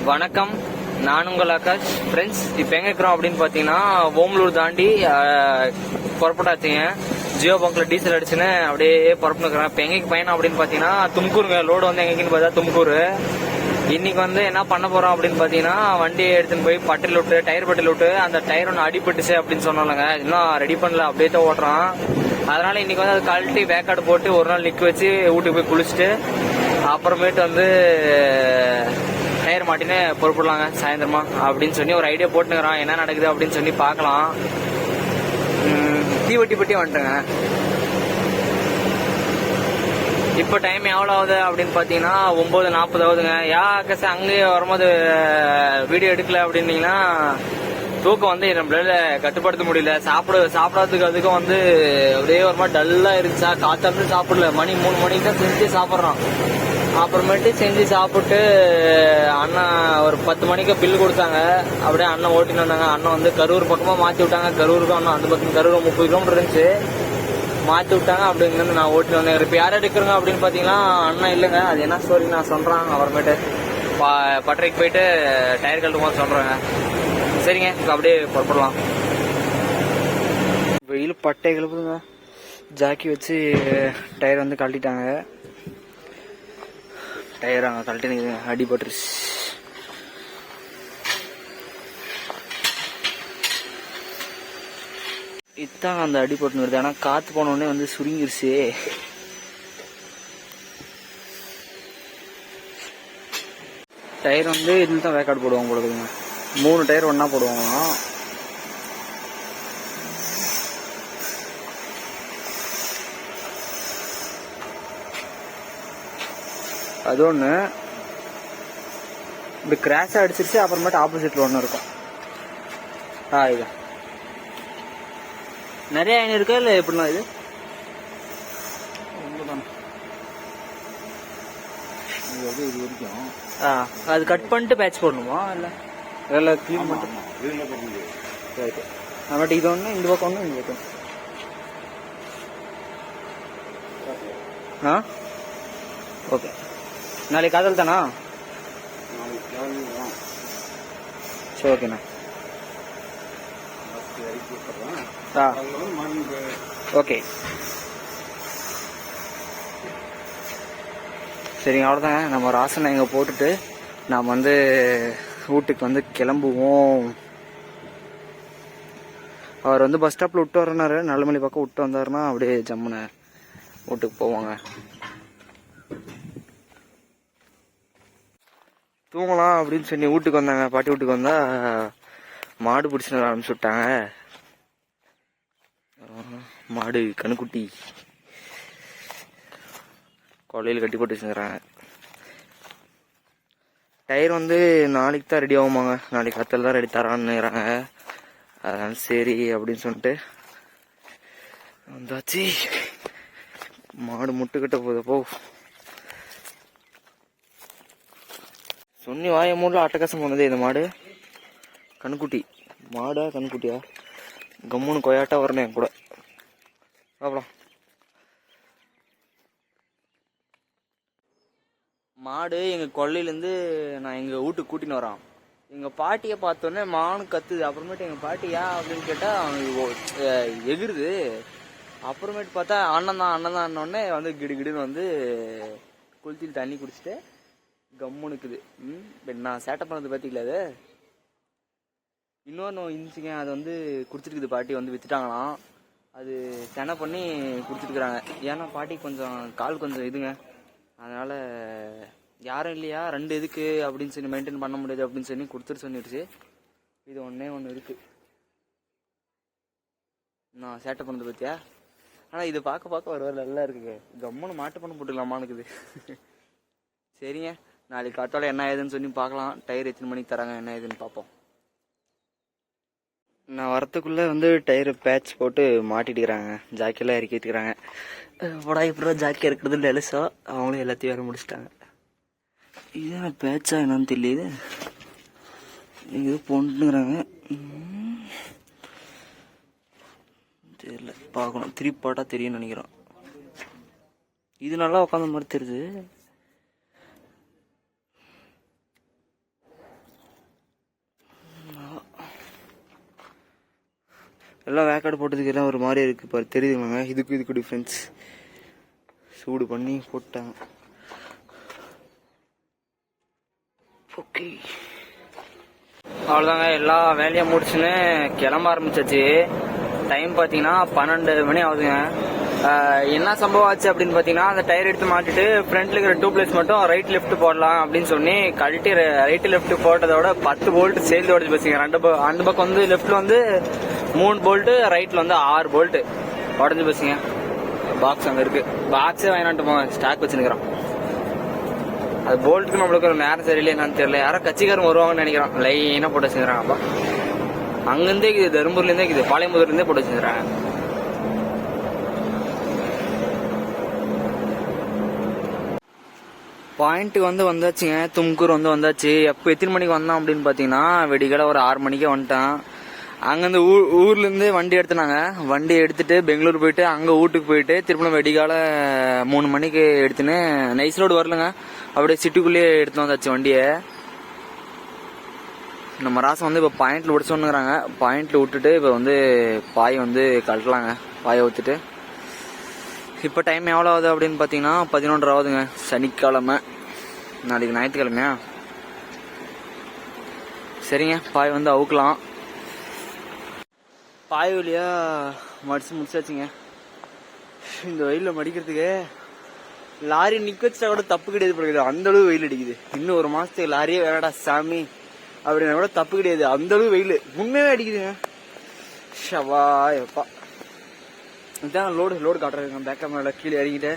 வணக்கம், நான் உங்கள் ஆகாஷ். ஃப்ரெண்ட்ஸ், இப்போ எங்கே இருக்கிறோம் அப்படின்னு பார்த்தீங்கன்னா ஓமலூர் தாண்டி புறப்பட்டாச்சுங்க. ஜியோ பங்க்ல டீசல் அடிச்சுன்னு அப்படியே புறப்பட்டுக்கிறேன். இப்போ எங்கேக்கு பயணம் அப்படின்னு பார்த்தீங்கன்னா தும்கூருங்க. லோடு வந்து எங்கேன்னு பார்த்தா தும்கூர். இன்னைக்கு வந்து என்ன பண்ண போறோம் அப்படின்னு பார்த்தீங்கன்னா வண்டியை எடுத்துன்னு போய் பட்டில் விட்டு டயர் பட்டில் விட்டு அந்த டயர் ஒன்று அடிபட்டுச்சு அப்படின்னு சொன்னாலங்க. இன்னும் ரெடி பண்ணல, அப்படியே தான் ஓட்டுறான். அதனால இன்னைக்கு வந்து அது கழட்டி வேக்காடு போட்டு ஒரு நாள் நிற்க வச்சு வீட்டுக்கு போய் குளிச்சுட்டு அப்புறமேட்டு வந்து டயர் மாட்டின்னு பொறுப்பிடலாங்க சாயந்தரமா அப்படின்னு சொல்லி ஒரு ஐடியா போட்டுக்கிறான். என்ன நடக்குது அப்படின்னு சொல்லி பார்க்கலாம். தீவட்டி பட்டி வந்துட்டேங்க. இப்போ டைம் எவ்வளோ ஆகுது அப்படின்னு பார்த்தீங்கன்னா 9:40 ஆகுதுங்க. ஆகாஷ் அங்கேயே வரும்போது வீடியோ எடுக்கல அப்படின்னீங்கன்னா தூக்கம் வந்து நம்மளால கட்டுப்படுத்த முடியல. சாப்பிடாததுக்கு அதுக்கும் வந்து ஒரே ஒரு மாதிரி டல்லா இருந்துச்சா. காத்தாந்து சாப்பிடல, மணி 3 மணிக்கு தான் செஞ்சு சாப்பிட்றோம். அப்புறமேட்டு செஞ்சு சாப்பிட்டு அண்ணன் ஒரு 10 மணிக்கு பில்லு கொடுத்தாங்க. அப்படியே அண்ணன் ஓட்டின்னு வந்தாங்க. அண்ணன் வந்து கரூர் பக்கமாக மாற்றி விட்டாங்க. கரூருக்கு அண்ணன் அந்த பக்கம் கரூர் 30 கிலோமீட்டர் இருந்துச்சு, மாற்றி விட்டாங்க. அப்படிங்கிறது நான் ஓட்டின்னு வந்தேன். இப்போ யார் எடுக்கிறோங்க அப்படின்னு பார்த்தீங்கன்னா அண்ணன் இல்லைங்க. அது என்ன ஸ்டோரி நான் சொல்கிறேன். அப்புறமேட்டு பட்டறைக்கு போயிட்டு டயர் கழட்டும் போது சொல்கிறேங்க. சரிங்க, இப்போ அப்படியே புறப்படலாம். வெயில் பட்டை கிளப்புதுங்க. ஜாக்கி வச்சு டயர் வந்து கழட்டிட்டாங்க. டயர் அங்கே கழட்டி அடிபட்டுருச்சு. இதுதாங்க அந்த அடிபட்டு வருது. ஆனால் காற்று போனோடனே வந்து சுருங்கிருச்சு. டயர் வந்து இதில் தான் வேக்காடு போடுவாங்க போடுதுங்க. 3 டயர் ஒன்றா போடுவாங்க. அது ஒன்று இப்படி கிராஷாக அடிச்சிருச்சு. அப்புறமேட்டு ஆப்போசிட்ல ஒன்று இருக்கும். இது நிறைய ஐநூறு இருக்கா இல்லை எப்படின்னா இது இது வரைக்கும் அது கட் பண்ணிட்டு பேட்ச் போடணுமா இல்லை எல்லாம் க்ளீன் பண்ணிட்டு ரைட்டு. நம்மகிட்ட இது ஒன்று, இந்த பக்கம் ஒன்று, இந்த பக்கம். ஓகே. நாளைக்கு காதல் தானா? சரி, ஓகேண்ணா. ஓகே, சரிங்க. அவ்வளோதாங்க. நம்ம ராசனை இங்கே போட்டுட்டு நாம் வந்து வீட்டுக்கு வந்து கிளம்புவோம். அவர் வந்து பஸ் ஸ்டாப்பில் விட்டு வரனாரு. நல்லமல்லி பக்கம் விட்டு வந்தாருன்னா அப்படியே ஜம்முன்னு வீட்டுக்கு போவாங்க. தூங்கலாம் அப்படின்னு சொல்லி வீட்டுக்கு வந்தாங்க. பாட்டி வீட்டுக்கு வந்தா மாடு பிடிச்சின்னு ஆரம்பிச்சு விட்டாங்க. மாடு கணுக்குட்டி கொள்ளையில் கட்டி போட்டு வச்சுக்கிறாங்க. டயர் வந்து நாளைக்கு தான் ரெடி ஆகுமாங்க. நாளைக்கு கத்தில் தான் ரெடி தரான்னுறாங்க. அதனால சரி அப்படின்னு சொல்லிட்டு வந்தாச்சு. மாடு முட்டுக்கிட்ட போதப்போ சொன்னி வாய மூடல அட்டகாசம் போனது இந்த மாடு. கண்குட்டி மாடா கண்குட்டியா கம்முன்னு கொயாட்டா வரணும் என் கூட. பார்க்கலாம். மாடு எங்கள் கொள்ளையிலேருந்து நான் எங்கள் வீட்டுக்கு கூட்டின்னு வரான். எங்கள் பாட்டியை பார்த்தோன்னே மானு கத்துது. அப்புறமேட்டு எங்கள் பாட்டியா அப்படின்னு கேட்டால் எகிருது. அப்புறமேட்டு பார்த்தா அண்ணன் தான் அண்ணோடனே வந்து கிடுன்னு வந்து குளித்தில் தண்ணி குடிச்சிட்டு கம்முனுக்குது. நான் சேட்டை பண்ணது பார்த்தீங்களா? அது இன்னொன்று இருந்துச்சுங்க. அது வந்து குடிச்சிருக்குது. பாட்டி வந்து வித்துட்டாங்களாம். அது செனை பண்ணி குடிச்சிருக்கிறாங்க. ஏன்னா பாட்டி கொஞ்சம் கால் கொஞ்சம் இதுங்க. அதனால யாரும் இல்லையா 2 எதுக்கு அப்படின்னு சொல்லி மெயின்டைன் பண்ண முடியாது அப்படின்னு சொல்லி கொடுத்துட்டு சொல்லிடுச்சு. இது ஒன்று இருக்கு. நான் சேட்டை பண்ணது பத்தியா? ஆனால் இது பார்க்க ஒரு நல்லா இருக்குங்க. கம்முன்னு மாட்டு பண்ண போட்டுக்கலாமான்னுக்குது. சரிங்க, நாளைக்கு காத்தால என்ன ஏதுன்னு சொல்லி பார்க்கலாம். டயர் எத்தனை மணிக்கு தராங்க என்ன ஏதுன்னு பார்ப்போம். நான் வரத்துக்குள்ளே வந்து டயரு பேட்ச் போட்டு மாட்டிட்டுக்கிறாங்க. ஜாக்கெல்லாம் இறக்கிட்டுக்கிறாங்க. இப்படா ஜாக்கி இருக்கிறது லெலசா அவங்களும் எல்லாத்தையும் வேறு முடிச்சிட்டாங்க. இதுதான் பேட்சா என்னன்னு தெரியல. இது பொண்ணுங்கிறாங்க தெரியல, பார்க்கணும். திருப்பி பாட்டா தெரியும்னு நினைக்கிறோம். இது நல்லா உட்காந்த மாதிரி தெரியுது. எல்லாம் வேக்காடு போட்டதுக்கு எல்லாம் ஒரு மாதிரி இருக்குது பாரு, தெரியுதுங்களாங்க. இதுக்கு டிஃப்ரென்ஸ். சூடு பண்ணி போட்டாங்க. ஓகே, அவ்வளோதாங்க. எல்லா வேலையும் முடிச்சுன்னு கிளம்ப ஆரம்பிச்சாச்சு. டைம் பார்த்தீங்கன்னா 12 மணி ஆகுதுங்க. என்ன சம்பவம் ஆச்சு அப்படின்னு பார்த்தீங்கன்னா, அந்த டயர் எடுத்து மாட்டிட்டு ஃப்ரண்ட்ல இருக்கிற 2 பிளேஸ் மட்டும் ரைட் லெஃப்ட் போடலாம் அப்படின்னு சொல்லி கழட்டி ரைட்டு லெஃப்ட் போட்டதோட 10 போல்ட் சேர்ந்து உடச்சு போச்சுங்க. அந்த பக்கம் வந்து லெஃப்ட்ல வந்து 3 போல்ட்டு, ரைட்ல வந்து 6 போல்ட்டு உடஞ்சு போச்சுங்க. பாக்ஸ் அங்கே இருக்கு. பாக்ஸே வாங்கிட்டு ஸ்டாக் வச்சுருக்கிறோம். அது போல்ட்டுக்கு நம்மளுக்கு ஒரு நேரம் சரியில்லை என்னன்னு தெரியல. யாரோ கட்சிக்காரங்க வருவாங்கன்னு நினைக்கிறோம். லைனா போட்டு வச்சுக்கிறாங்க. அப்பா அங்கிருந்தே இருக்குது, தருமபுரிலேருந்தே இருக்குது, பாளையம்புதூர்லேருந்தே போட்டு வச்சுக்கிறாங்க. பாயிண்ட்டுக்கு வந்து வந்தாச்சுங்க. தும்கூர் வந்து வந்தாச்சு. எப்போ எத்தனை மணிக்கு வந்தோம் அப்படின்னு பார்த்தீங்கன்னா, வெடிக்கால ஒரு 6 மணிக்கே வந்துட்டான். அங்கேருந்து ஊர்லேருந்து வண்டி எடுத்துனாங்க. வண்டி எடுத்துட்டு பெங்களூர் போயிட்டு அங்கே வீட்டுக்கு போயிட்டு திரும்ப வெடிக்கால 3 மணிக்கு எடுத்துன்னு நைஸ் ரோடு வரலங்க, அப்படியே சிட்டிக்குள்ளேயே எடுத்து வந்தாச்சு வண்டியை. நம்ம ராசம் வந்து இப்போ பாயிண்ட்ல விட சொன்னுங்கிறாங்க. பாயிண்ட்ல விட்டுட்டு இப்போ வந்து பாய் வந்து கழட்டலாங்க. பாயை ஊற்றுட்டு இப்போ டைம் எவ்வளோ ஆகுது அப்படின்னு பார்த்தீங்கன்னா 11:30 ஆகுதுங்க. சனிக்கிழமை, நாளைக்கு ஞாயிற்றுக்கிழமையா? சரிங்க, பாய் வந்து அவுக்கலாம். பாய் வழியா முடிச்சாச்சுங்க. இந்த வெயிலில் மடிக்கிறதுக்கு லாரி நிக்க வச்சா கூட தப்பு கிடையாது போடுது, அந்த அளவு வெயில் அடிக்குது. இன்னும் 1 மாசத்துக்கு லாரியே வேணாடா சாமி அப்படின்னா கூட தப்பு கிடையாது, அந்த அளவு வெயில் உண்மையே அடிக்குதுங்க. ஷவா எப்பா, இதான் லோடு காட்டுறேன். பேக் கேமரால கீழே இறங்கிட்டு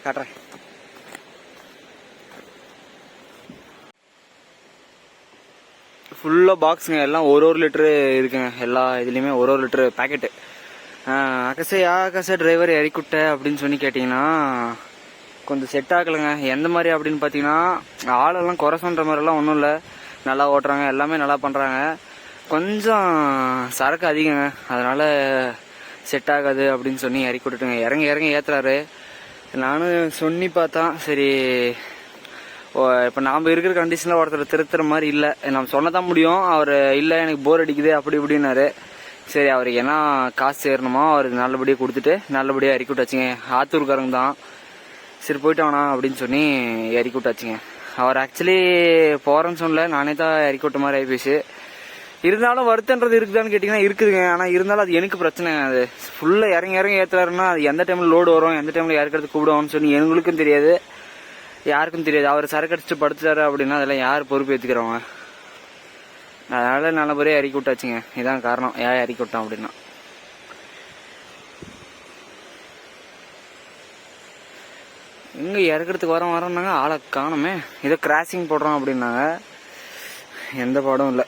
காட்டுறேன். ஃபுல்லாக பாக்ஸுங்க, எல்லாம் ஒரு லிட்டரு இருக்குங்க. எல்லா இதுலேயுமே ஒரு லிட்டரு பேக்கெட்டு. ஆகாச டிரைவர் இறக்கிவிட்ட அப்படின்னு சொல்லி கேட்டிங்கன்னா கொஞ்சம் செட் ஆகலைங்க. எந்த மாதிரி அப்படின்னு பார்த்தீங்கன்னா, ஆளெல்லாம் குறை சொல்கிற மாதிரிலாம் ஒன்றும் இல்லை, நல்லா ஓட்டுறாங்க, எல்லாமே நல்லா பண்ணுறாங்க. கொஞ்சம் சரக்கு அதிகங்க, அதனால் செட் ஆகாது அப்படின்னு சொல்லி இறக்கி விட்டுட்டுங்க. இறங்கி ஏற்றுறாரு. நானும் சொல்லி பார்த்தா சரி, இப்போ நாம் இருக்கிற கண்டிஷனில் ஒருத்தர் திருத்துற மாதிரி இல்லை, நம்ம சொன்னதான் முடியும். அவர் இல்லை எனக்கு போர் அடிக்குது அப்படி இப்படின்னாரு. சரி, அவருக்கு என்ன காசு சேரணுமோ அவருக்கு நல்லபடியாக கொடுத்துட்டு நல்லபடியாக இறக்கி விட்டாச்சுங்க. ஆத்தூர்காரங்க தான். சரி போயிட்டு வானா அப்படின்னு சொல்லி இறக்கி விட்டாச்சுங்க. அவர் ஆக்சுவலி போகிறேன்னு சொல்லல, நானே தான் இறக்கி விட்ட மாதிரி ஆகிப்போச்சு. இருந்தாலும் வருத்தன்றது இருக்குதான்னு கேட்டிங்கன்னா இருக்குதுங்க. ஆனால் இருந்தாலும் அது எனக்கு பிரச்சனை. அது ஃபுல்லாக இறங்கி ஏற்றுறாருன்னா அது எந்த டைமில் லோடு வரும், எந்த டைமில் இறக்கிறது கூப்பிடுவோம்னு சொல்லி எங்களுக்கும் தெரியாது, யாருக்கும் தெரியாது. அவர் சரக்கு அடிச்சுட்டு படுத்துட்டாரு அப்படின்னா அதெல்லாம் யார் பொறுப்பு ஏற்றுக்கிறவங்க? அதனால் நல்லபடியாக இறக்கி விட்டாச்சுங்க. இதான் காரணம் ஏன் இறக்கி விட்டோம் அப்படின்னா. இங்கே இறக்கிறதுக்கு வரோம்னாங்க, ஆளை காணுமே. ஏதோ கிராசிங் போடுறோம் அப்படின்னாங்க, எந்த பாடம் இல்லை.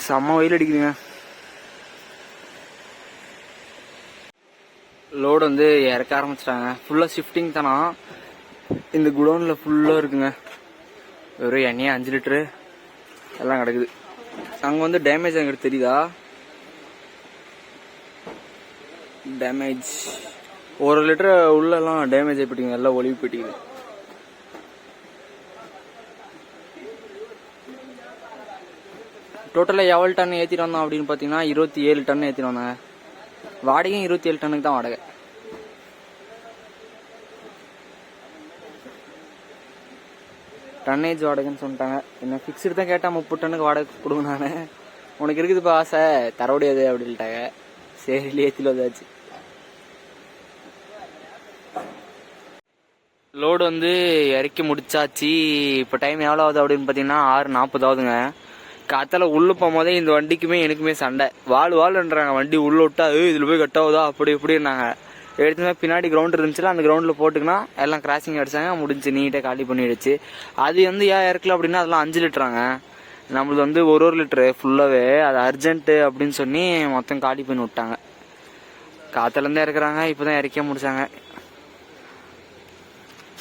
செம்ம வெயில் அடிக்குதுங்க. லோடு வந்து இறக்க ஆரம்பிச்சிட்டாங்க. ஃபுல்லாக ஷிஃப்டிங் தானா. இந்த குடோனில் ஃபுல்லாக இருக்குங்க. வெறும் எண்ணெயே 5 லிட்டரு எல்லாம் கிடக்குது. அங்கே வந்து டேமேஜ் எங்கிட்ட தெரியுதா? டேமேஜ் 1 லிட்டரு உள்ளெல்லாம் டேமேஜ் ஆகிப்பட்டிங்க, எல்லாம் ஒளிவு போயிட்டீங்க. டோட்டலாக எவ்வளோ டன் ஏற்றிட்டு வந்தோம் அப்படின்னு பார்த்தீங்கன்னா 27 டன் ஏற்றிட்டு வந்தாங்க. வாடகையும் 27 டன்னுக்கு தான் வாடகை. டன்னேஜ் வாடகைன்னு சொல்லிட்டாங்க. என்ன ஃபிக்ஸ்டு தான் கேட்டால் 30 டன்னுக்கு வாடகை கொடுங்க. நான் உனக்கு இருக்குதுப்பா ஆசை, தர முடியாது அப்படின்ட்டாங்க. சரி ஏற்றில வந்தாச்சு. லோடு வந்து இறக்கி முடிச்சாச்சு. இப்போ டைம் எவ்வளோ ஆகுது அப்படின்னு பார்த்தீங்கன்னா 6:40 ஆகுதுங்க. காத்தால உள்ள போகும்போதே இந்த வண்டிக்குமே எனக்குமே சண்டை. வாழ்ன்றாங்க. வண்டி உள்ள விட்டா இதில் போய் கட் ஆகுதா அப்படி இப்படின்னாங்க. எடுத்துமே பின்னாடி கிரவுண்ட் இருந்துச்சுல, அந்த கிரவுண்டில் போட்டுக்கினா எல்லாம் கிராசிங் அடிச்சாங்க, முடிஞ்சு நீட்டாக காலி பண்ணிடுச்சு. அது வந்து ஏன் இறக்கல அப்படின்னா அதெல்லாம் 5 லிட்டராங்க. நம்மளுக்கு வந்து 1 லிட்டரு ஃபுல்லாகவே. அது அர்ஜென்ட்டு அப்படின்னு சொல்லி மொத்தம் காலி பண்ணி விட்டாங்க. காத்தாலேருந்தே இறக்குறாங்க, இப்போ தான் இறக்க முடிச்சாங்க.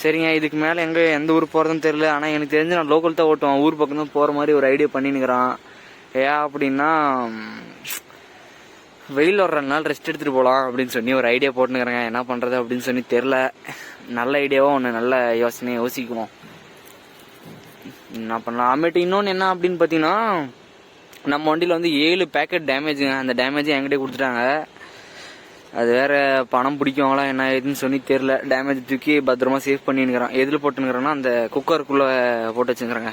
சரிங்க, இதுக்கு மேலே எந்த ஊர் போகிறதுன்னு தெரியல. ஆனால் எனக்கு தெரிஞ்சு நான் லோக்கல் தான் ஓட்டுவேன். ஊர் பக்கம் தான் போகிற மாதிரி ஒரு ஐடியா பண்ணினுக்கிறான். ஏன் அப்படின்னா வெயில் வர்ற நாள் ரெஸ்ட் எடுத்துகிட்டு போகலாம் அப்படின்னு சொல்லி ஒரு ஐடியா போட்டுனுக்கிறேங்க. என்ன பண்ணுறது அப்படின்னு சொல்லி தெரில. நல்ல ஐடியாவும் ஒன்று, நல்ல யோசனையை யோசிக்குவோம். என்ன பண்ணலாம். அமேட்டு இன்னொன்று என்ன அப்படின்னு பார்த்தீங்கன்னா, நம்ம வண்டியில் வந்து 7 பேக்கெட் டேமேஜுங்க. அந்த டேமேஜை என்கிட்டே கொடுத்துட்டாங்க. அது வேற பணம் பிடிக்குவாங்களா என்ன ஏதுன்னு சொல்லி தெரில. டேமேஜ் தூக்கி பத்திரமா சேவ் பண்ணினுக்கிறேன். எதில் போட்டுனுக்கிறேன்னா அந்த குக்கருக்குள்ளே போட்டு வச்சுக்கிறேங்க.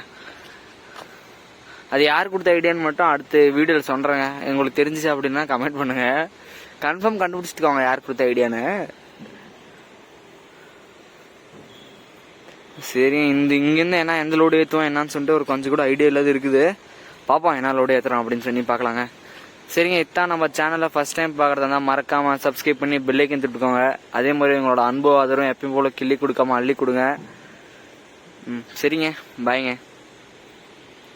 அது யார் கொடுத்த ஐடியான்னு மட்டும் அடுத்த வீடியோவில் சொல்கிறேங்க. உங்களுக்கு தெரிஞ்சிச்சு அப்படின்னா கமெண்ட் பண்ணுங்க. கன்ஃபார்ம் கண்டுபிடிச்சிட்டுக்கோங்க யார் கொடுத்த ஐடியான்னு. சரி, இங்கேருந்து என்ன எந்த லோடு ஏற்றுவோம் என்னன்னு சொல்லிட்டு ஒரு கொஞ்சம் கூட ஐடியா இல்லாத இருக்குது. பார்ப்போம் என்ன லோடு ஏற்றுறோம் அப்படின்னு சொல்லி பார்க்கலாங்க. சரிங்க, இதான் நம்ம சேனலை ஃபர்ஸ்ட் டைம் பார்க்குறதா இருந்தால் மறக்காமல் சப்ஸ்கிரைப் பண்ணி பெல்லைக்கன் திட்டுக்கோங்க. அதே மாதிரி உங்களோட அன்பு ஆதரவும் எப்பயும் போல் கிள்ளி கொடுக்காம அள்ளி கொடுங்க. சரிங்க, பாய்ங்க.